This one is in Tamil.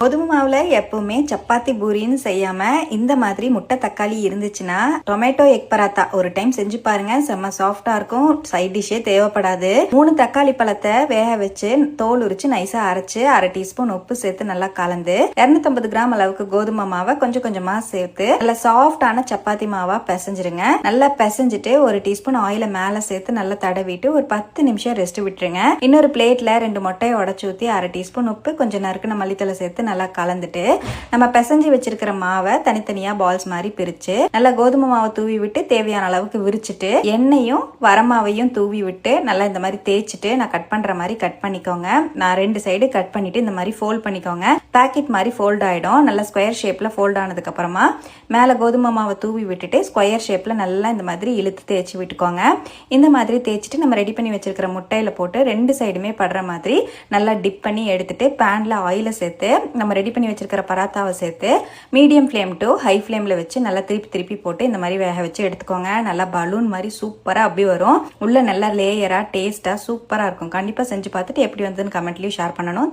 கோதுமை மாவுல எப்பவுமே சப்பாத்தி பூரின்னு செய்யாம இந்த மாதிரி முட்டை தக்காளி இருந்துச்சுன்னா டொமேட்டோ எக் பராத்தா ஒரு டைம் செஞ்சு பாருங்க. செம்ம சாஃப்டா இருக்கும். சைட் டிஷ்ஷே தேவைப்படாது. 3 தக்காளி பழத்தை வேக வச்சு தோல் உரிச்சு நைஸா அரைச்சு 1/2 டீஸ்பூன் உப்பு சேர்த்து நல்லா கலந்து 250 கிராம் அளவுக்கு கோதுமை மாவை கொஞ்சம் கொஞ்சமா சேர்த்து நல்லா சாஃப்டான சப்பாத்தி மாவா பிசைஞ்சிருங்க. நல்லா பிசைஞ்சிட்டு 1 டீஸ்பூன் ஆயில மேல சேர்த்து நல்லா தடவிட்டு ஒரு 10 நிமிஷம் ரெஸ்ட் விட்டுருங்க. இன்னொரு பிளேட்ல 2 முட்டையை உடச்சு ஊத்தி 1/2 டீஸ்பூன் உப்பு கொஞ்சம் நறுக்குன மல்லித்தலை சேர்த்து நல்லா கலந்துட்டு நம்ம பிசைஞ்சு வச்சிருக்கிற மாவை தனித்தனியா பால்ஸ் மாதிரி பிரிச்சு நல்லா கோதுமை மாவை தூவி விட்டு தேவையான அளவுக்கு விரிச்சிட்டு எண்ணெயும் வரமாவையும் தூவி விட்டு நல்லா இந்த மாதிரி தேய்ச்சிட்டு நான் கட் பண்ற மாதிரி கட் பண்ணிக்கோங்க. நான் 2 சைடு கட் பண்ணிட்டு இந்த மாதிரி ஃபோல்ட் பண்ணிக்கோங்க. பாக்கெட் மாதிரி ஃபோல்ட் ஆயிடும். நல்லா ஸ்கொயர் ஷேப்ல ஃபோல்ட் ஆனதுக்கு அப்புறமா மேல கோதுமை மாவை தூவி விட்டுட்டு ஸ்கொயர் ஷேப்ல நல்லா இந்த மாதிரி இழுத்து தேய்ச்சி விட்டுக்கோங்க. இந்த மாதிரி தேய்ச்சிட்டு நம்ம ரெடி பண்ணி வச்சிருக்கிற முட்டையில போட்டு 2 சைடுமே படுற மாதிரி நல்லா டிப் பண்ணி எடுத்துட்டு பேன்ல ஆயில சேர்த்து நம்ம ரெடி பண்ணி வச்சிருக்கிற பராத்தாவை சேர்த்து மீடியம் ஃப்ளேம் டு ஹை ஃப்ளேம்ல வச்சு நல்லா திருப்பி போட்டு இந்த மாதிரி வேக வச்சு எடுத்துக்கோங்க. நல்லா பலூன் மாதிரி சூப்பரா அப்படி வரும். உள்ள நல்லா லேயரா டேஸ்டா சூப்பரா இருக்கும். கண்டிப்பா செஞ்சு பார்த்துட்டு எப்படி வந்ததுன்னு கமெண்ட்லயும் ஷேர் பண்ணணும்.